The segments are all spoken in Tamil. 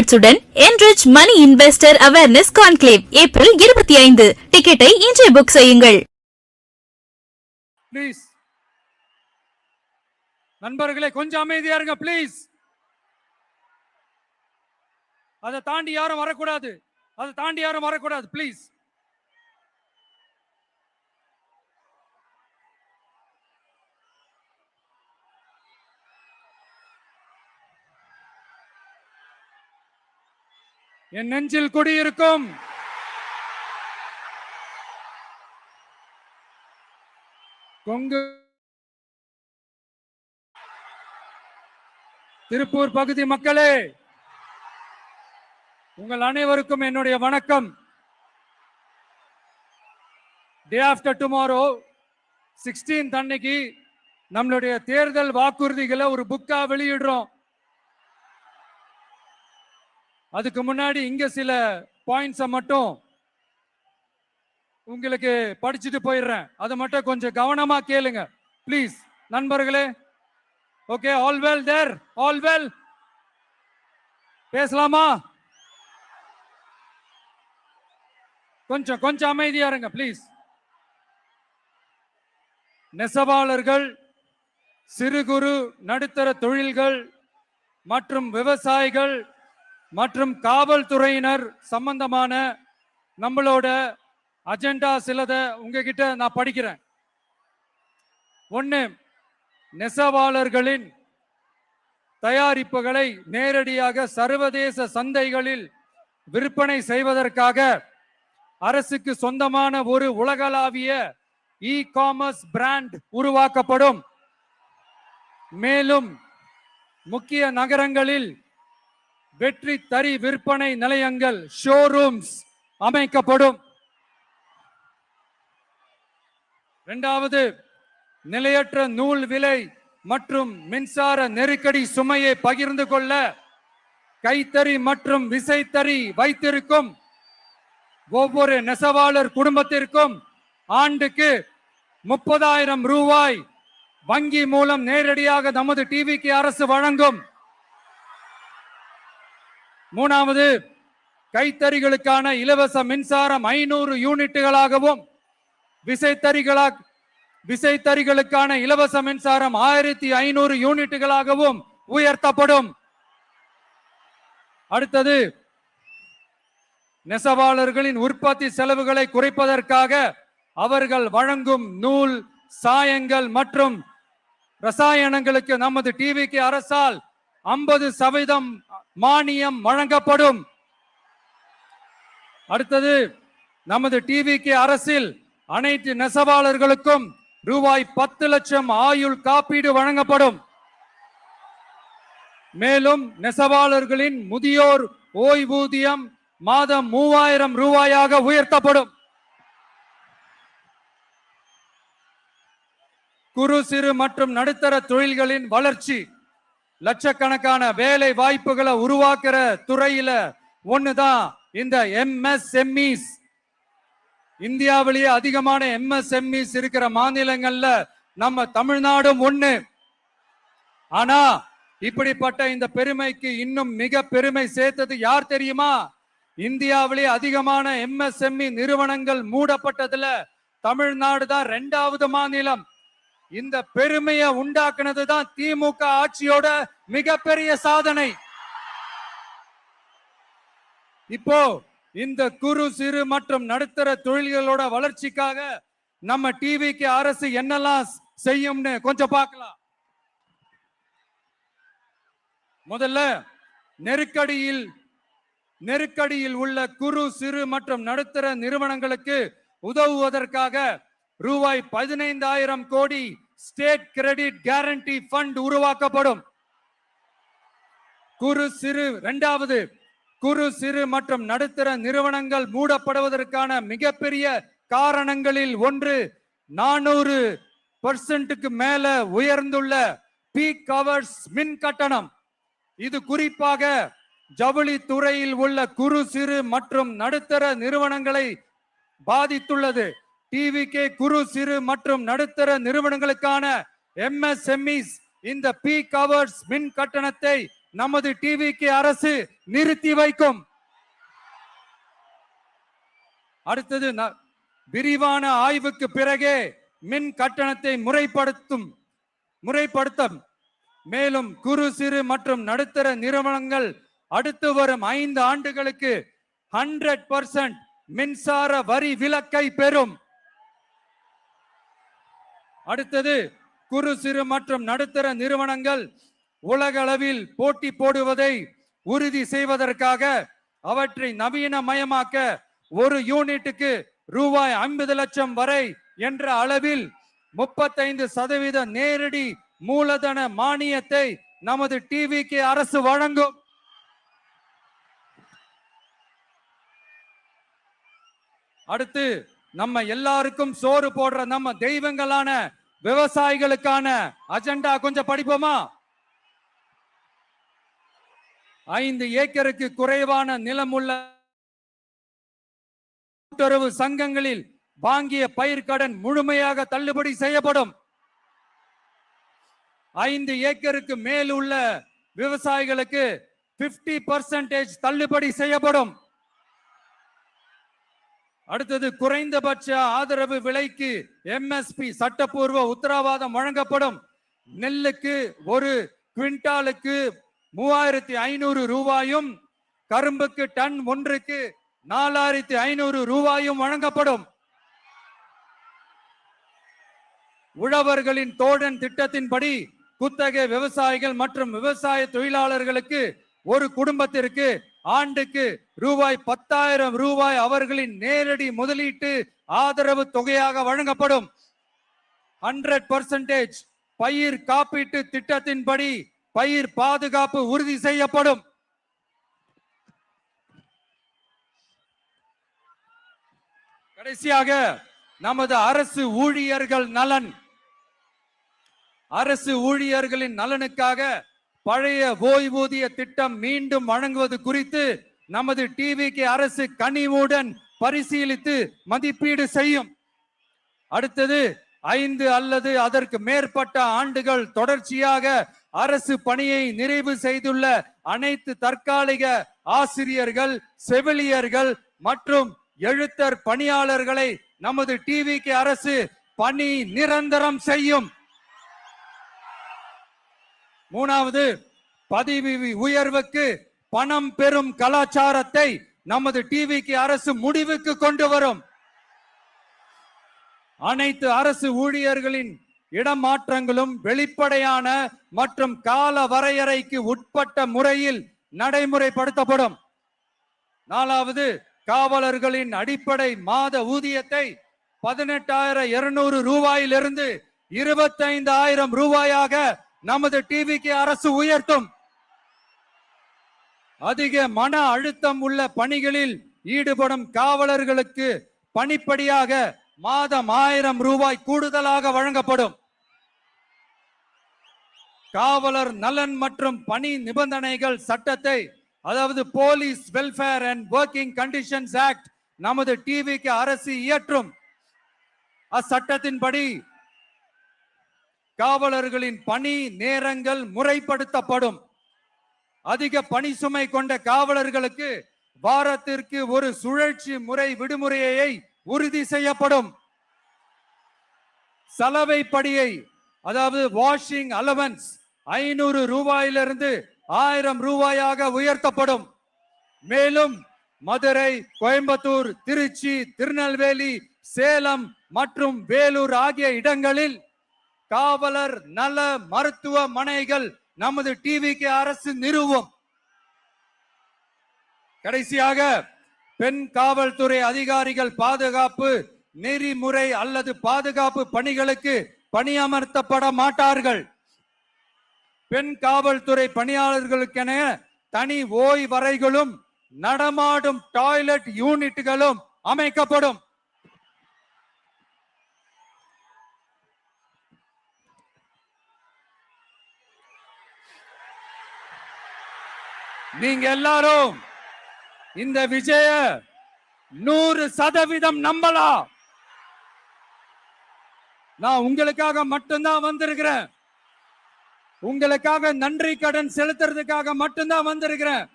Awards உடன் Enrich Money Investor Awareness Conclave April 25. டிக்கெட்டை இன்றே புக் செய்யுங்கள். ப்ளீஸ் நண்பர்களே கொஞ்சம் அமைதியா இருங்க ப்ளீஸ். அதை தாண்டி யாரும் வரக்கூடாது ப்ளீஸ். என் நெஞ்சில் குடியிருக்கும் கொங்கு திருப்பூர் பகுதி மக்களே, உங்கள் அனைவருக்கும் என்னுடைய வணக்கம். டே ஆஃப்டர் டுமாரோ 16th அன்னைக்கு நம்மளுடைய தேர்தல் வாக்குறுதிகளை ஒரு புக்கா வெளியிடுறோம். அதுக்கு முன்னாடி இங்க சில பாயிண்ட்ஸை மட்டும் உங்களுக்கு படிச்சுட்டு போயிடுறேன். அதை மட்டும் கொஞ்சம் கவனமா கேளுங்க ப்ளீஸ் நண்பர்களே. ஓகே, ஆல் வெல் தேர், ஆல் வெல். பேசலாமா? கொஞ்சம் அமைதியா இருங்க ப்ளீஸ். நெசவாளர்கள், சிறு குறு நடுத்தர தொழில்கள் மற்றும் விவசாயிகள் மற்றும் காவல்துறையினர் சம்பந்தமான நம்மளோட அஜெண்டா சிலதை உங்ககிட்ட நான் படிக்கிறேன். 1, நெசவாளர்களின் தயாரிப்புகளை நேரடியாக சர்வதேச சந்தைகளில் விற்பனை செய்வதற்காக அரசுக்கு சொந்தமான ஒரு உலகளாவிய இ-காமர்ஸ் பிராண்ட் உருவாக்கப்படும். மேலும் முக்கிய நகரங்களில் வெற்றி தறி விற்பனை நிலையங்கள், ஷோரூம்ஸ் அமைக்கப்படும். 2வது, நிலையற்ற நூல் விலை மற்றும் மின்சார நெருக்கடி சுமையை பகிர்ந்து கொள்ள கைத்தறி மற்றும் விசைத்தறி வைத்திருக்கும் ஒவ்வொரு நெசவாளர் குடும்பத்திற்கும் ஆண்டுக்கு 30,000 ரூபாய் வங்கி மூலம் நேரடியாக நமது டிவிக்கு அரசு வழங்கும். 3வது, கைத்தறிகளுக்கான இலவச மின்சாரம் 500 யூனிட்டுகளாகவும் விசைத்தறிகளுக்கான இலவச மின்சாரம் 1500 யூனிட்டுகளாகவும் உயர்த்தப்படும். அடுத்தது, நெசவாளர்களின் உற்பத்தி செலவுகளை குறைப்பதற்காக அவர்கள் வழங்கும் நூல், சாயங்கள் மற்றும் ரசாயனங்களுக்கு நமது டிவிக்கு அரசால் 50% மானியம் வழங்கப்படும். அடுத்தது, நமது டிவிக்கு அரசில் அனைத்து நெசவாளர்களுக்கும் ரூபாய் 10 லட்சம் ஆயுள் காப்பீடு வழங்கப்படும். மேலும் நெசவாளர்களின் முதியோர் ஓய்வூதியம் மாதம் 3000 ரூபாயாக உயர்த்தப்படும். குறு சிறு மற்றும் நடுத்தர தொழில்களின் வளர்ச்சி, லட்சக்கணக்கான வேலை வாய்ப்புகளை உருவாக்குற துறையில ஒண்ணுதான் இந்த MSMEs. இந்தியாவிலேயே அதிகமான MSMEs இருக்கிற மாநிலங்கள்ல நம்ம தமிழ்நாடும் ஒண்ணு. ஆனா இப்படிப்பட்ட இந்த பெருமைக்கு இன்னும் மிக பெருமை சேர்த்தது யார் தெரியுமா? இந்தியாவிலேயே அதிகமான MSME நிறுவனங்கள் மூடப்பட்டதுல தமிழ்நாடு தான் 2வது மாநிலம். இந்த பெருமையை உண்டாக்குனது தான் திமுக ஆட்சியோட மிகப்பெரிய சாதனை. இப்போ இந்த குறு சிறு மற்றும் நடுத்தர தொழில்களோட வளர்ச்சிக்காக நம்ம டிவிக்கு அரசு என்னெல்லாம் செய்யும்னு கொஞ்சம் பார்க்கலாம். முதல்ல, நெருக்கடியில் உள்ள குறு சிறு மற்றும் நடுத்தர நிறுவனங்களுக்கு உதவுவதற்காக ரூபாய் 15,000 கோடி ஸ்டேட் கிரெடிட் கேரண்டி ஃபண்ட் உருவாக்கப்படும். 2வது, குறு சிறு மற்றும் நடுத்தர நிறுவனங்கள் மூடப்படுவதற்கான மிகப்பெரிய காரணங்களில் ஒன்று 400% மேல உயர்ந்துள்ள பீக் ஹவர்ஸ் மின் கட்டணம். இது குறிப்பாக ஜவுளி துறையில் உள்ள குறு சிறு மற்றும் நடுத்தர நிறுவனங்களை பாதித்துள்ளது. டிவிகே குறு சிறு மற்றும் நடுத்தர நிறுவனங்களுக்கான MSMEs இந்த பீக் ஹவர்ஸ் மின் கட்டணத்தை நமது டிவிக்கு அரசு நிறுத்தி வைக்கும். அடுத்தது விரிவான ஆய்வுக்கு பிறகே மின் கட்டணத்தை முறைப்படுத்தும். மேலும் குறு சிறு மற்றும் நடுத்தர நிறுவனங்கள் அடுத்து வரும் 5 ஆண்டுகளுக்கு 100% மின்சார வரி விலக்கை பெறும். அடுத்தது குறு சிறு மற்றும் நடுத்தர நிறுவனங்கள் உலக அளவில் போட்டி போடுவதை உறுதி செய்வதற்காக அவற்றை நவீனமயமாக்க ஒரு யூனிட்டுக்கு ரூபாய் 50 லட்சம் வரை என்ற அளவில் 35% நேரடி மூலதன மானியத்தை நமது டிவிக்கு அரசு வழங்கும். அடுத்து நம்ம எல்லாருக்கும் சோறு போடுற நம்ம தெய்வங்களான விவசாயிகளுக்கான அஜெண்டா கொஞ்சம் படிப்போமா? 5 ஏக்கருக்கு குறைவான நிலமுள்ள கூட்டுறவு சங்கங்களில் வாங்கிய பயிர்க்கடன் முழுமையாக தள்ளுபடி செய்யப்படும். 5 ஏக்கருக்கு மேல் உள்ள விவசாயிகளுக்கு 50% தள்ளுபடி செய்யப்படும். அடுத்தது குறைந்தபட்ச ஆதரவு விலைக்கு MSP சட்டப்பூர்வ உத்தரவாதம் வழங்கப்படும். நெல்லுக்கு ஒரு குவிண்டாலுக்கு 3500 ரூபாயும் கரும்புக்கு டன் ஒன்றுக்கு 4500 ரூபாயும் வழங்கப்படும். உழவர்களின் தோழன் திட்டத்தின்படி குத்தகை விவசாயிகள் மற்றும் விவசாய தொழிலாளர்களுக்கு ஒரு குடும்பத்திற்கு ஆண்டுக்கு ரூபாய் 10,000 ரூபாய் அவர்களின் நேரடி முதலீட்டு ஆதரவு தொகையாக வழங்கப்படும். 100% பயிர் காப்பீட்டு திட்டத்தின்படி பயிர் பாதுகாப்பு உறுதி செய்யப்படும். கடைசியாக நமது அரசு ஊழியர்கள் நலன். அரசு ஊழியர்களின் நலனுக்காக பழைய ஓய்வூதிய திட்டம் மீண்டும் வழங்குவது குறித்து நமது டிவிக்கு அரசு கனிவுடன் பரிசீலித்து மதிப்பீடு செய்யும். அடுத்தது 5 அல்லது அதற்கு மேற்பட்ட ஆண்டுகள் தொடர்ச்சியாக அரசு பணியை நிறைவு செய்துள்ள அனைத்து தற்காலிக ஆசிரியர்கள், செவிலியர்கள் மற்றும் எழுத்தர் பணியாளர்களை நமது டிவிக்கு அரசு பணி நிரந்தரம் செய்யும். 3வது, பதவி உயர்வுக்கு பணம் பெறும் கலாச்சாரத்தை நமது டிவிக்கு அரசு முடிவுக்கு கொண்டு வரும். அனைத்து அரசு ஊழியர்களின் இடமாற்றங்களும் வெளிப்படையான மற்றும் கால வரையறைக்கு உட்பட்ட முறையில் நடைமுறைப்படுத்தப்படும். 4வது, காவலர்களின் அடிப்படை மாத ஊதியத்தை 18,200 ரூபாயிலிருந்து 25,000 ரூபாயாக நமது டிவிக்கு அரசு உயர்த்தும். அதிக மன அழுத்தம் உள்ள பணிகளில் ஈடுபடும் காவலர்களுக்கு பணிப்படியாக மாதம் 1000 ரூபாய் கூடுதலாக வழங்கப்படும். காவலர் நலன் மற்றும் பணி நிபந்தனைகள் சட்டத்தை, அதாவது police welfare and working conditions act, நமது டிவிக்கு அரசு இயற்றும். அச்சட்டத்தின்படி காவலர்களின் பணி நேரங்கள் முறைப்படுத்தப்படும். அதிக பணி சுமை கொண்ட காவலர்களுக்கு வாரத்திற்கு ஒரு சுழற்சி முறை விடுமுறையை உறுதி செய்யப்படும். சலவை படியை, அதாவது வாஷிங் அலவன்ஸ் 500 ரூபாயிலிருந்து 1000 ரூபாயாக உயர்த்தப்படும். மேலும் மதுரை, கோயம்புத்தூர், திருச்சி, திருநெல்வேலி, சேலம் மற்றும் வேலூர் ஆகிய இடங்களில் காவலர் நல மருத்துவமனைகள் நமது டிவிக்கு அரசு நிறுவும். கடைசியாக பெண் காவல்துறை அதிகாரிகள் பாதுகாப்பு நெறிமுறை அல்லது பாதுகாப்பு பணிகளுக்கு பணியமர்த்தப்பட மாட்டார்கள். பெண் காவல்துறை பணியாளர்களுக்கென தனி ஓய்வறைகளும் நடமாடும் டாய்லெட் யூனிட்டுகளும் அமைக்கப்படும். நீங்க எல்லாரும் இந்த விஜய 100% நம்பலாம். நான் உங்களுக்காக மட்டும்தான் வந்திருக்கிறேன். உங்களுக்காக நன்றி கடன் செலுத்துறதுக்காக மட்டும்தான் வந்திருக்கிறேன்.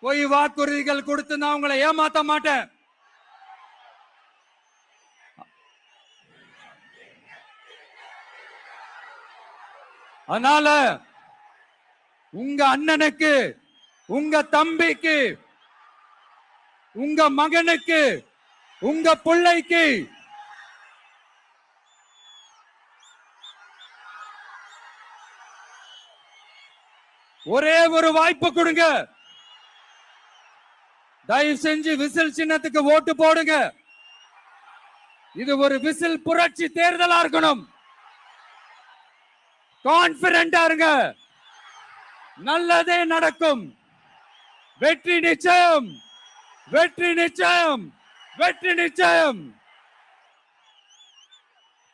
பொய் வாக்குறுதிகள் கொடுத்து நான் உங்களை ஏமாத்த மாட்டேன். அதனால உங்க அண்ணனுக்கு, உங்க தம்பிக்கு, உங்க மகனுக்கு, உங்க பிள்ளைக்கு ஒரே ஒரு வாய்ப்பு கொடுங்க. தயவு செஞ்சு விசில் சின்னத்துக்கு ஓட்டு போடுங்க. இது ஒரு விசில் புரட்சி தேர்தலா இருக்கணும். கான்பிடண்டா இருங்க. நல்லதே நடக்கும். வெற்றி நிச்சயம், வெற்றி நிச்சயம், வெற்றி நிச்சயம்.